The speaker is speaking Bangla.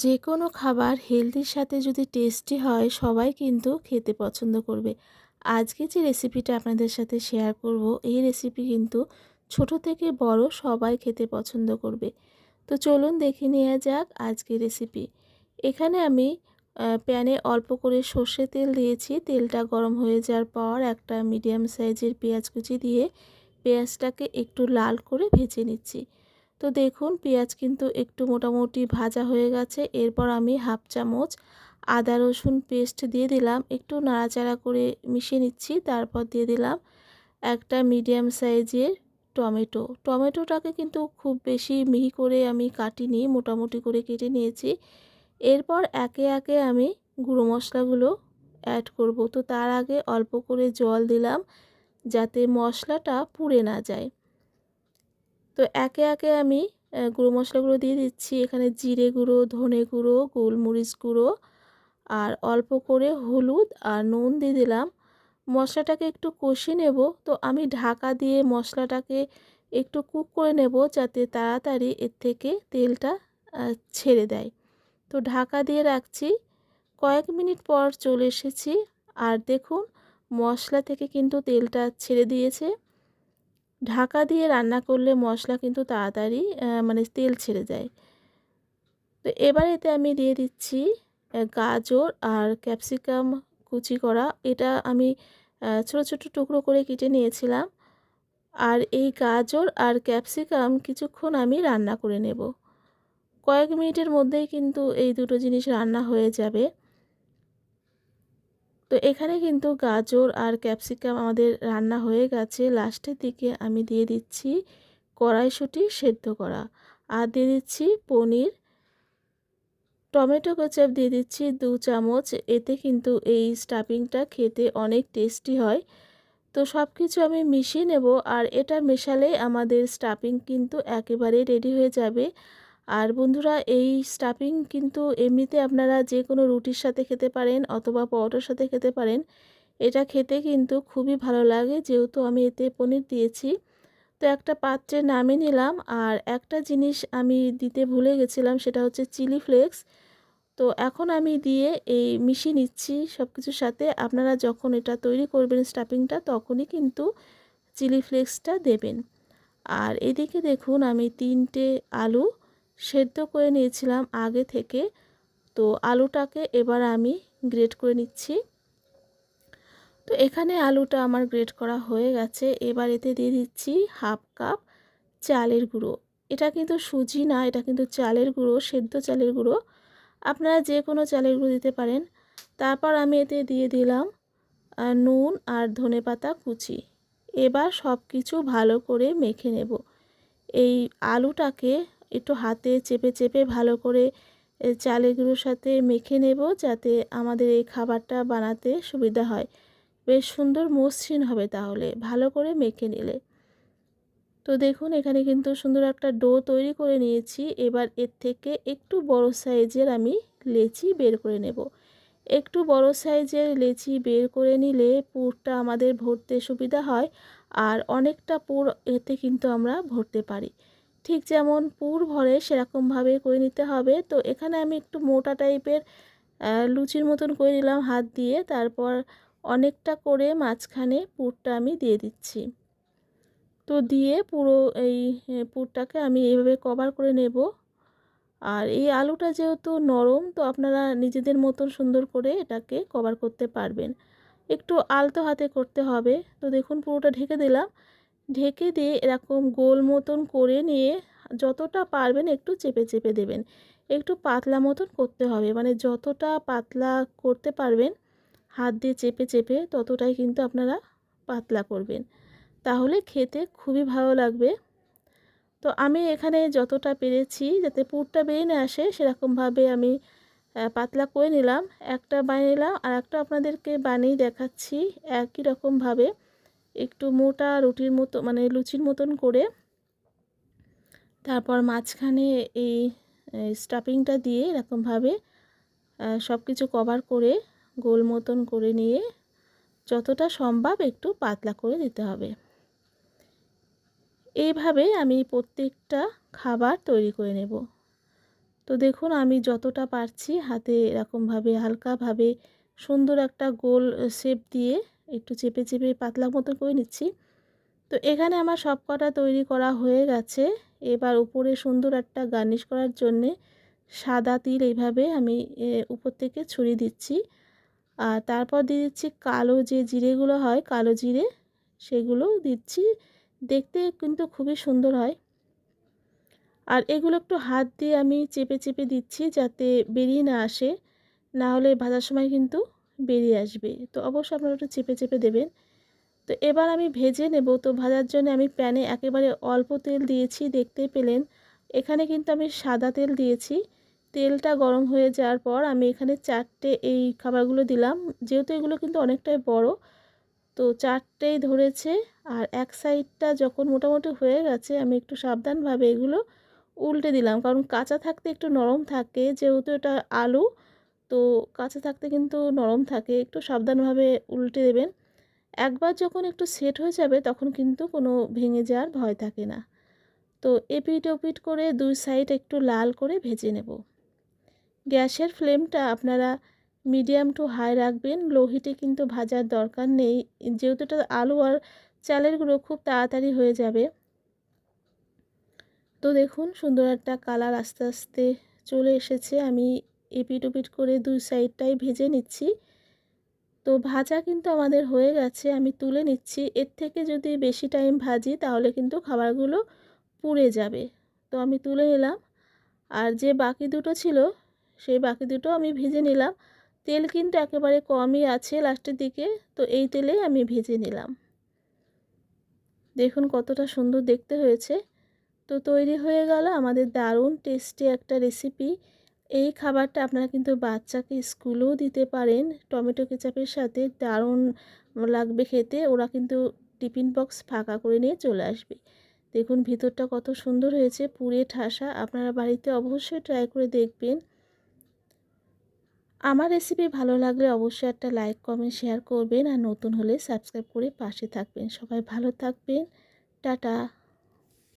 যে কোনো খাবার হেলদির সাথে যদি টেস্টি হয় সবাই কিন্তু খেতে পছন্দ করবে। আজকে যে রেসিপিটা আপনাদের সাথে শেয়ার করব, এই রেসিপি কিন্তু ছোট থেকে বড় সবাই খেতে পছন্দ করবে। তো চলুন দেখে নেওয়া যাক আজকের রেসিপি। এখানে আমি প্যানে অল্প করে সর্ষে তেল দিয়েছি। তেলটা গরম হয়ে যাওয়ার পর একটা মিডিয়াম সাইজের পেঁয়াজ কুচি দিয়ে পেঁয়াজটাকে একটু লাল করে ভেজে নিচ্ছি। তো দেখুন পেঁয়াজ কিন্তু একটু মোটামুটি ভাজা হয়ে গেছে। এরপর আমি হাফ চামচ আদা রসুন পেস্ট দিয়ে দিলাম, একটু নাড়াচাড়া করে মিশিয়ে নিচ্ছি। তারপর দিয়ে দিলাম একটা মিডিয়াম সাইজের টমেটোটাকে কিন্তু খুব বেশি মিহি করে আমি কাটিনি, মোটামুটি করে কেটে নিয়েছি। এরপর একে একে আমি গুঁড়ো মশলাগুলো অ্যাড করব। তো তার আগে অল্প করে জল দিলাম যাতে মশলাটা পুড়ে না যায়। তো একে একে আমি গুঁড়ো মশলাগুলো দিয়ে দিচ্ছি। এখানে জিরে গুঁড়ো, ধনে গুঁড়ো, গোলমরিচ গুঁড়ো আর অল্প করে হলুদ আর নুন দিয়ে দিলাম। মশলাটাকে একটু কষিয়ে নেব। তো আমি ঢাকা দিয়ে মশলাটাকে একটু কুক করে নেব যাতে তাড়াতাড়ি এর থেকে তেলটা ছেড়ে দেয়। তো ঢাকা দিয়ে রাখছি। কয়েক মিনিট পর চলে এসেছি আর দেখুন মশলা থেকে কিন্তু তেলটা ছেড়ে দিয়েছে। ঢাকা দিয়ে রান্না করলে মশলা কিন্তু তাড়াতাড়ি মানে তেল ছেড়ে যায়। তো এবার এতে আমি দিয়ে দিচ্ছি গাজর আর ক্যাপসিকাম কুচি করা। এটা আমি ছোট ছোট টুকরো করে কেটে নিয়েছিলাম। আর এই গাজর আর ক্যাপসিকাম কিছুক্ষণ আমি রান্না করে নেব। কয়েক মিনিটের মধ্যেই কিন্তু এই দুটো জিনিস রান্না হয়ে যাবে। তো এখানে কিন্তু গাজর আর ক্যাপসিকাম আমাদের রান্না হয়ে গেছে। লাস্টের দিকে আমি দিয়ে দিচ্ছি কড়াইশুঁটি সেদ্ধ করা আর দিয়ে দিচ্ছি পনির। টমেটো কেচাপ দিয়ে দিচ্ছি 2 চামচ। এতে কিন্তু এই স্টাফিংটা খেতে অনেক টেস্টি হয়। তো সব কিছু আমি মিশিয়ে নেব আর এটা মেশালেই আমাদের স্টাফিং কিন্তু একেবারে রেডি হয়ে যাবে। আর বন্ধুরা এই স্টাফিং কিন্তু এমনিতে আপনারা যে কোনো রুটির সাথে খেতে পারেন অথবা পরোটার সাথে খেতে পারেন। এটা খেতে কিন্তু খুবই ভালো লাগে যেহেতু আমি এতে পনির দিয়েছি। তো একটা পাত্রে নামিয়ে নিলাম আর একটা জিনিস আমি দিতে ভুলে গেছিলাম, সেটা হচ্ছে চিলি ফ্লেক্স। তো এখন আমি দিয়ে এই মিশিয়ে নিচ্ছি সব কিছুর সাথে। আপনারা যখন এটা তৈরি করবেন স্টাফিংটা তখনই কিন্তু চিলি ফ্লেক্সটা দেবেন। আর এদিকে দেখুন আমি 3টে আলু সেদ্ধ করে নিয়েছিলাম আগে থেকে। তো আলুটাকে এবার আমি গ্রেট করে নিচ্ছি। তো এখানে আলুটা আমার গ্রেট করা হয়ে গেছে। এবার এতে দিয়ে দিচ্ছি হাফ কাপ চালের গুঁড়ো। এটা কিন্তু সুজি না, এটা কিন্তু চালের গুঁড়ো, সেদ্ধ চালের গুঁড়ো। আপনারা যে কোনো চালের গুঁড়ো দিতে পারেন। তারপর আমি এতে দিয়ে দিলাম নুন আর ধনেপাতা কুচি। এবার সব কিছু ভালো করে মেখে নেব। এই আলুটাকে একটু হাতে চেপে চেপে ভালো করে চালের গুঁড়োর সাথে মেখে নেব যাতে আমাদের এই খাবারটা বানাতে সুবিধা হয়। বেশ সুন্দর মসৃণ হবে তাহলে ভালো করে মেখে নিলে। তো দেখুন এখানে কিন্তু সুন্দর একটা ডো তৈরি করে নিয়েছি। এবার এর থেকে একটু বড় সাইজের আমি লেচি বের করে নেব। একটু বড় সাইজের লেচি বের করে নিলে পুরটা আমাদের ভরতে সুবিধা হয় আর অনেকটা পুর এতে কিন্তু আমরা ভরতে পারি। ঠিক যেমন পুর ভরে সেরকমভাবে করে নিতে হবে। তো এখানে আমি একটু মোটা টাইপের লুচির মতন করে নিলাম হাত দিয়ে। তারপর অনেকটা করে মাঝখানে পুরটা আমি দিয়ে দিচ্ছি। তো দিয়ে পুরো এই পুরটাকে আমি এইভাবে কভার করে নেব। আর এই আলুটা যেহেতু নরম, তো আপনারা নিজেদের মতন সুন্দর করে এটাকে কভার করতে পারবেন। একটু আলতো হাতে করতে হবে। তো দেখুন পুরোটা ঢেকে দিলাম। ঢেকে দিয়ে এরকম গোল মতন করে নিয়ে যতটা পারবেন একটু চেপে চেপে দেবেন। একটু পাতলা মতন করতে হবে, মানে যতটা পাতলা করতে পারবেন হাত দিয়ে চেপে চেপে ততটাই কিন্তু আপনারা পাতলা করবেন, তাহলে খেতে খুবই ভালো লাগবে। তো আমি এখানে যতটা পেরেছি যাতে পুরটা বেরিয়ে না আসে সেরকমভাবে আমি পাতলা করে নিলাম। একটা বানিয়ে নিলাম আর একটা আপনাদেরকে বানিয়ে দেখাচ্ছি একই রকমভাবে একটু মোটা রুটির মতো মানে লুচির মতন করে। তারপর মাঝখানে এই স্টাফিংটা দিয়ে এরকমভাবে সব কিছু কভার করে গোল মতন করে নিয়ে যতটা সম্ভব একটু পাতলা করে দিতে হবে। এইভাবে আমি প্রত্যেকটা খাবার তৈরি করে নেব। তো দেখুন আমি যতটা পারছি হাতে এরকমভাবে হালকাভাবে সুন্দর একটা গোল শেপ দিয়ে একটু চেপে চেপে পাতলা মতো করে নিচ্ছি। তো এখানে আমার সব কটা তৈরি করা হয়ে গেছে। এবার উপরে সুন্দর একটা গার্নিশ করার জন্যে সাদা তিল এইভাবে আমি উপর থেকে ছড়িয়ে দিচ্ছি। আর তারপর দিয়ে দিচ্ছি কালো যে জিরেগুলো হয়, কালো জিরে, সেগুলোও দিচ্ছি। দেখতে কিন্তু খুবই সুন্দর হয়। আর এগুলো একটু হাত দিয়ে আমি চেপে চেপে দিচ্ছি যাতে বেরিয়ে না আসে, না হলে ভাজার সময় কিন্তু বেরিয়ে আসবে। তো অবশ্যই আপনারা একটু চেপে চেপে দেবেন। তো এবার আমি ভেজে নেব। তো ভাজার জন্য আমি প্যানে একেবারে অল্প তেল দিয়েছি, দেখতেই পেলেন। এখানে কিন্তু আমি সাদা তেল দিয়েছি। তেলটা গরম হয়ে যাওয়ার পর আমি এখানে 4টে এই খাবারগুলো দিলাম। যেহেতু এগুলো কিন্তু অনেকটাই বড়, তো 4টেই ধরেছে। আর এক সাইডটা যখন মোটামুটি হয়ে গেছে আমি একটু সাবধানভাবে এগুলো উল্টে দিলাম, কারণ কাঁচা থাকতে একটু নরম থাকে, যেহেতু এটা আলু, তো কাঁচা থাকতে কিন্তু নরম থাকে। একটু সাবধানভাবে উল্টে দেবেন। একবার যখন একটু সেট হয়ে যাবে তখন কিন্তু কোনো ভেঙে যাওয়ার ভয় থাকে না। তো এপিট ওপিট করে 2 সাইড একটু লাল করে ভেজে নেব। গ্যাসের ফ্লেমটা আপনারা মিডিয়াম টু হাই রাখবেন, লো হিটে কিন্তু ভাজার দরকার নেই, যেহেতু এটা আলু আর চালের গুঁড়ো খুব তাড়াতাড়ি হয়ে যাবে। তো দেখুন সুন্দর একটা কালার আস্তে আস্তে চলে এসেছে। আমি এপিট ওপিট করে 2 সাইডটাই ভেজে নিচ্ছি। তো ভাজা কিন্তু আমাদের হয়ে গেছে, আমি তুলে নিচ্ছি। এর থেকে যদি বেশি টাইম ভাজি তাহলে কিন্তু খাবারগুলো পুড়ে যাবে। তো আমি তুলে নিলাম। আর যে বাকি দুটো ছিল সেই বাকি দুটো আমি ভেজে নিলাম। তেল কিন্তু একেবারে কমই আছে লাস্টের দিকে, তো এই তেলেই আমি ভেজে নিলাম। দেখুন কতটা সুন্দর দেখতে হয়েছে। তো তৈরি হয়ে গেল আমাদের দারুণ টেস্টি একটা রেসিপি। এই খাবারটা আপনারা কিন্তু বাচ্চাকে স্কুলেও দিতে পারেন টমেটো কেচাপের সাথে, দারুণ লাগবে খেতে। ওরা কিন্তু টিফিন বক্স ফাঁকা করে নিয়ে চলে আসবে। দেখুন ভিতরটা কত সুন্দর হয়েছে, পুড়ে ঠাসা। আপনারা বাড়িতে অবশ্যই ট্রাই করে দেখবেন। আমার রেসিপি ভালো লাগলে অবশ্যই একটা লাইক কমেন্ট শেয়ার করবেন, আর নতুন হলে সাবস্ক্রাইব করে পাশে থাকবেন। সবাই ভালো থাকবেন। টাটা।